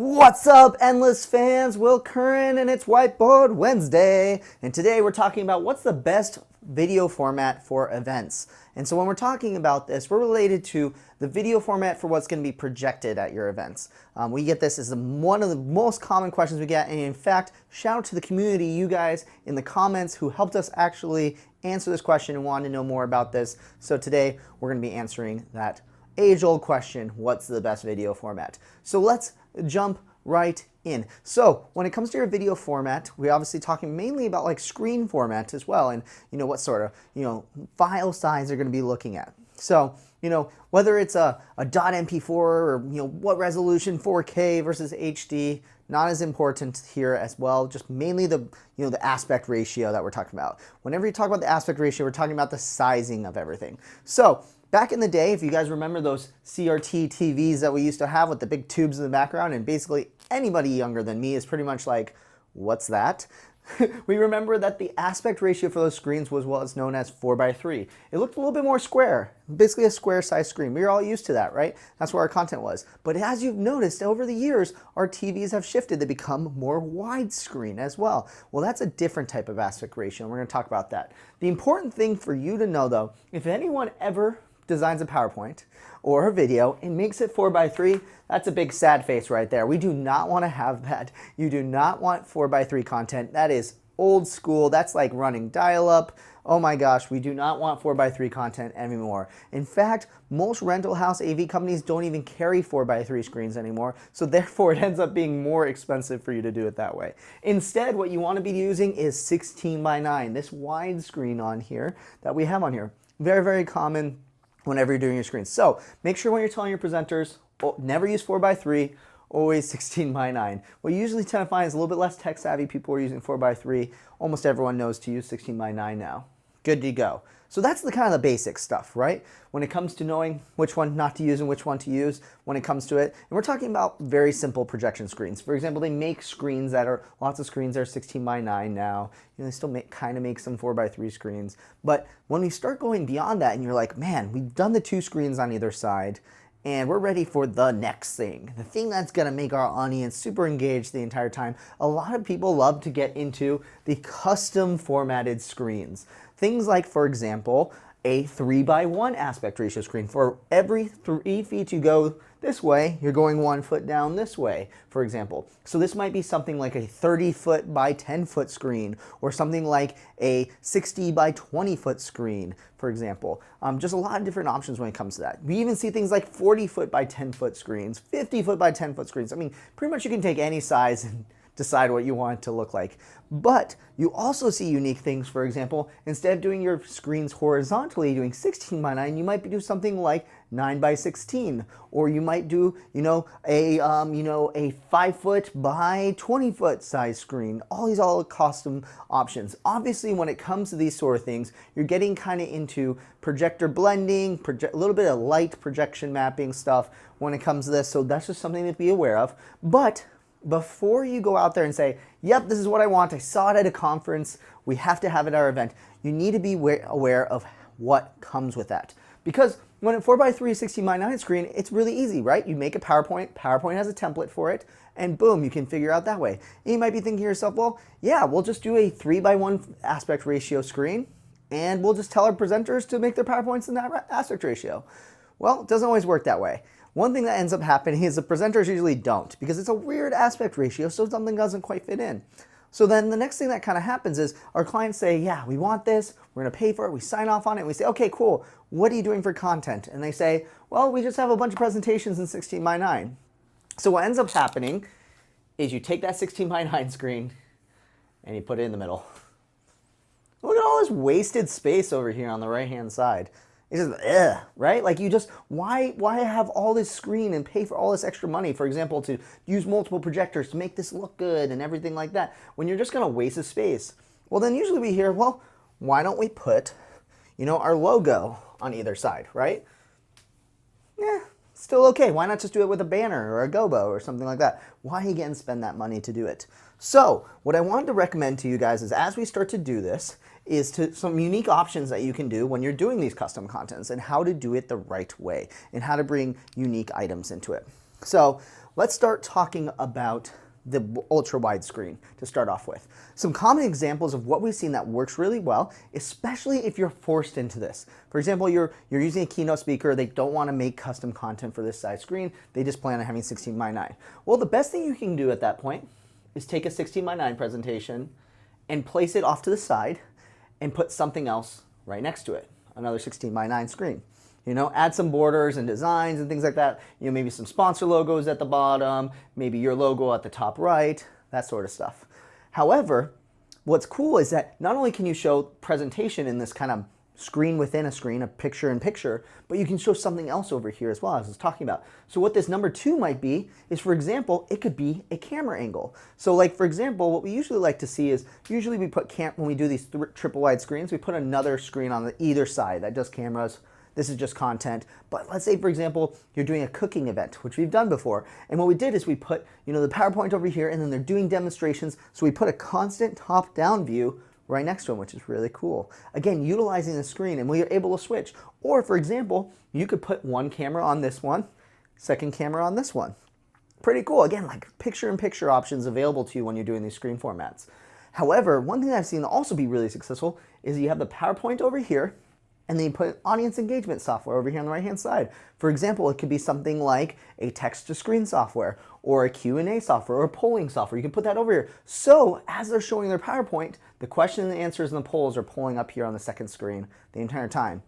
What's up, Endless fans? Will Curran, and it's Whiteboard Wednesday. And today we're talking about what's the best video format for events. And so when we're talking about this, we're related to the video format for what's going to be projected at your events. We get this as one of the most common questions we get. And in fact, shout out to the community, you guys in the comments who helped us actually answer this question and wanted to know more about this. So today we're going to be answering that age-old question, what's the best video format? So let's jump right in. So when it comes to your video format, we're obviously talking mainly about like screen format as well, and what sort of file size they're going to be looking at. So whether it's a .mp4 or what resolution, 4K versus HD, not as important here as well. Just mainly the the aspect ratio that we're talking about. Whenever you talk about the aspect ratio, we're talking about the sizing of everything. So back in the day, if you guys remember those CRT TVs that we used to have with the big tubes in the background, and basically anybody younger than me is pretty much like, what's that? We remember that the aspect ratio for those screens was what's known as 4:3. It looked a little bit more square, basically a square size screen. We were all used to that, right? That's where our content was. But as you've noticed over the years, our TVs have shifted to become more widescreen as well. Well, that's a different type of aspect ratio, and we're going to talk about that. The important thing for you to know though, if anyone ever designs a PowerPoint or a video and makes it 4:3, that's a big sad face right there. We do not want to have that. You do not want 4:3 content. That is old school. That's like running dial-up. Oh my gosh, we do not want 4:3 content anymore. In fact, most rental house AV companies don't even carry 4:3 screens anymore, so therefore it ends up being more expensive for you to do it that way. Instead, what you want to be using is 16:9, this wide screen on here that we have on here. Very, very common whenever you're doing your screens. So make sure when you're telling your presenters, never use 4:3, always 16:9. What you usually tend to find is a little bit less tech savvy people are using 4:3. Almost everyone knows to use 16:9 now. Good to go. So that's the kind of the basic stuff, right? When it comes to knowing which one not to use and which one to use when it comes to it. And we're talking about very simple projection screens. For example, they make screens that are, lots of screens that are 16:9 now. They still kind of make some 4:3 screens. But when we start going beyond that and you're like, man, we've done the two screens on either side and we're ready for the next thing. The thing that's gonna make our audience super engaged the entire time. A lot of people love to get into the custom formatted screens. Things like, for example, a 3:1 aspect ratio screen. For every 3 feet you go this way, you're going 1 foot down this way, for example. So this might be something like a 30-foot by 10-foot screen, or something like a 60 by 20-foot screen, for example. Just a lot of different options when it comes to that. We even see things like 40-foot by 10-foot screens, 50-foot by 10-foot screens. I mean, pretty much you can take any size and decide what you want it to look like. But you also see unique things. For example, instead of doing your screens horizontally, doing 16:9, you might do something like 9:16, or you might do a 5-foot by 20-foot size screen. All these custom options. Obviously, when it comes to these sort of things, you're getting kind of into projector blending, a little bit of light projection mapping stuff when it comes to this. So that's just something to be aware of. But before you go out there and say, yep, this is what I want, I saw it at a conference, we have to have it at our event, you need to be aware of what comes with that. Because when a 4:3 16:9 screen, it's really easy, right? You make a PowerPoint has a template for it, and boom, you can figure out that way. And you might be thinking to yourself, well, yeah, we'll just do a 3:1 aspect ratio screen, and we'll just tell our presenters to make their PowerPoints in that aspect ratio. Well, it doesn't always work that way. One thing that ends up happening is the presenters usually don't, because it's a weird aspect ratio, so something doesn't quite fit in. So then the next thing that kind of happens is our clients say, yeah, we want this, we're going to pay for it, we sign off on it, and we say, okay, cool, what are you doing for content? And they say, well, we just have a bunch of presentations in 16:9. So what ends up happening is you take that 16:9 screen and you put it in the middle. Look at all this wasted space over here on the right-hand side. It's just, right? Like why have all this screen and pay for all this extra money, for example, to use multiple projectors to make this look good and everything like that, when you're just gonna waste the space? Well, then usually we hear, well, why don't we put, our logo on either side, right? Yeah, still okay. Why not just do it with a banner or a gobo or something like that? Why again spend that money to do it? So what I wanted to recommend to you guys is, as we start to do this, is some unique options that you can do when you're doing these custom contents, and how to do it the right way, and how to bring unique items into it. So let's start talking about the ultra wide screen to start off with. Some common examples of what we've seen that works really well, especially if you're forced into this. For example, you're using a keynote speaker, they don't want to make custom content for this size screen, they just plan on having 16:9. Well, the best thing you can do at that point is take a 16:9 presentation and place it off to the side and put something else right next to it, another 16:9 screen. You know, add some borders and designs and things like that. You know, maybe some sponsor logos at the bottom, maybe your logo at the top right, that sort of stuff. However, what's cool is that not only can you show presentation in this kind of screen within a screen, a picture in picture, but you can show something else over here as well, as I was talking about. So what this number 2 might be is, for example, it could be a camera angle. So like, for example, what we usually like to see is, usually we put, when we do these triple wide screens, we put another screen on either side that does cameras. This is just content. But let's say, for example, you're doing a cooking event, which we've done before. And what we did is we put, you know, the PowerPoint over here, and then they're doing demonstrations. So we put a constant top-down view right next to them, which is really cool. Again, utilizing the screen, and we are able to switch. Or, for example, you could put one camera on this one, second camera on this one. Pretty cool. Again, like picture-in-picture options available to you when you're doing these screen formats. However, one thing that I've seen also be really successful is you have the PowerPoint over here, and then you put audience engagement software over here on the right-hand side. For example, it could be something like a text-to-screen software, or a Q&A software, or a polling software. You can put that over here. So as they're showing their PowerPoint, the question and the answers and the polls are pulling up here on the second screen the entire time.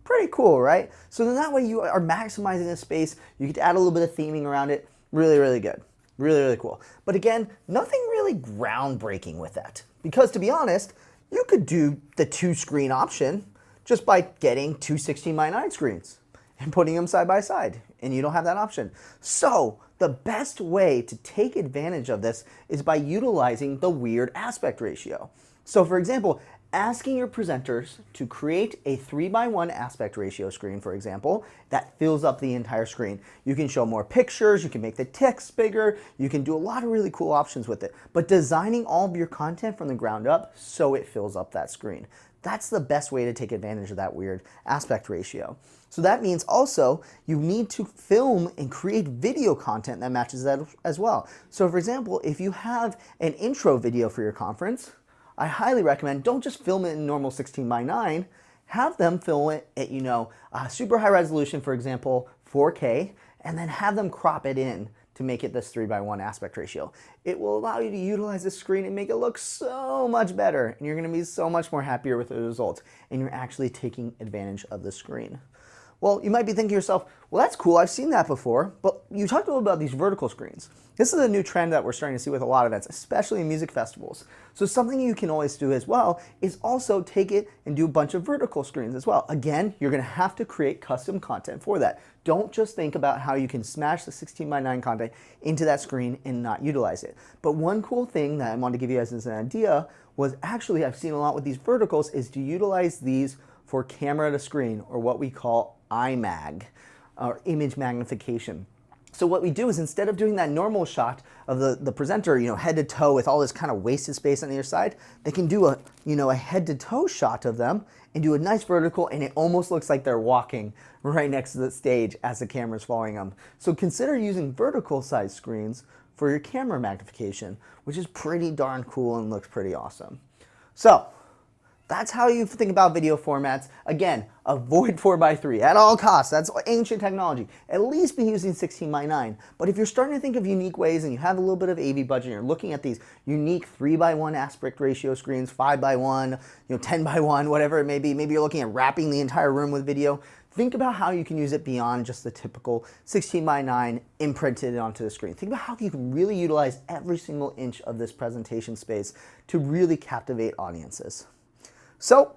Pretty cool, right? So then that way you are maximizing the space. You get to add a little bit of theming around it. Really, really good. Really, really cool. But again, nothing really groundbreaking with that. Because to be honest, you could do the 2-screen option just by getting two 16:9 screens and putting them side by side, and you don't have that option. So the best way to take advantage of this is by utilizing the weird aspect ratio. So for example, asking your presenters to create a 3:1 aspect ratio screen, for example, that fills up the entire screen. You can show more pictures, you can make the text bigger, you can do a lot of really cool options with it, but designing all of your content from the ground up so it fills up that screen. That's the best way to take advantage of that weird aspect ratio. So that means also you need to film and create video content that matches that as well. So for example, if you have an intro video for your conference, I highly recommend don't just film it in normal 16:9, have them film it at, you know, super high resolution, for example, 4K, and then have them crop it in to make it this 3:1 aspect ratio. It will allow you to utilize the screen and make it look so much better, and you're going to be so much more happier with the results, and you're actually taking advantage of the screen. Well, you might be thinking to yourself, well, that's cool, I've seen that before, but you talked a little about these vertical screens. This is a new trend that we're starting to see with a lot of events, especially in music festivals. So something you can always do as well is also take it and do a bunch of vertical screens as well. Again, you're going to have to create custom content for that. Don't just think about how you can smash the 16:9 content into that screen and not utilize it. But one cool thing that I wanted to give you guys as an idea was actually I've seen a lot with these verticals is to utilize these for camera to screen, or what we call IMAG, or image magnification. So what we do is, instead of doing that normal shot of the presenter, you know, head to toe with all this kind of wasted space on either side, they can do a, you know, a head to toe shot of them and do a nice vertical, and it almost looks like they're walking right next to the stage as the camera's following them. So consider using vertical size screens for your camera magnification, which is pretty darn cool and looks pretty awesome. So that's how you think about video formats. Again, avoid 4:3 at all costs. That's ancient technology. At least be using 16:9. But if you're starting to think of unique ways and you have a little bit of AV budget and you're looking at these unique 3:1 aspect ratio screens, 5:1, you know, 10:1, whatever it may be, maybe you're looking at wrapping the entire room with video, think about how you can use it beyond just the typical 16:9 imprinted onto the screen. Think about how you can really utilize every single inch of this presentation space to really captivate audiences. So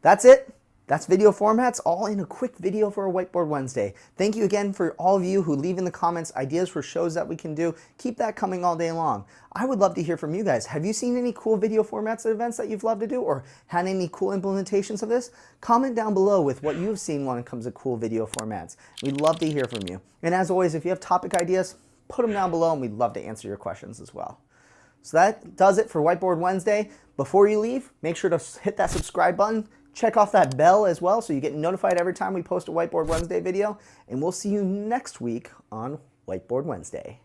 that's it. That's video formats, all in a quick video for a Whiteboard Wednesday. Thank you again for all of you who leave in the comments ideas for shows that we can do. Keep that coming all day long. I would love to hear from you guys. Have you seen any cool video formats at events that you've loved to do, or had any cool implementations of this? Comment down below with what you've seen when it comes to cool video formats. We'd love to hear from you. And as always, if you have topic ideas, put them down below and we'd love to answer your questions as well. So that does it for Whiteboard Wednesday. Before you leave, make sure to hit that subscribe button. Check off that bell as well so you get notified every time we post a Whiteboard Wednesday video. And we'll see you next week on Whiteboard Wednesday.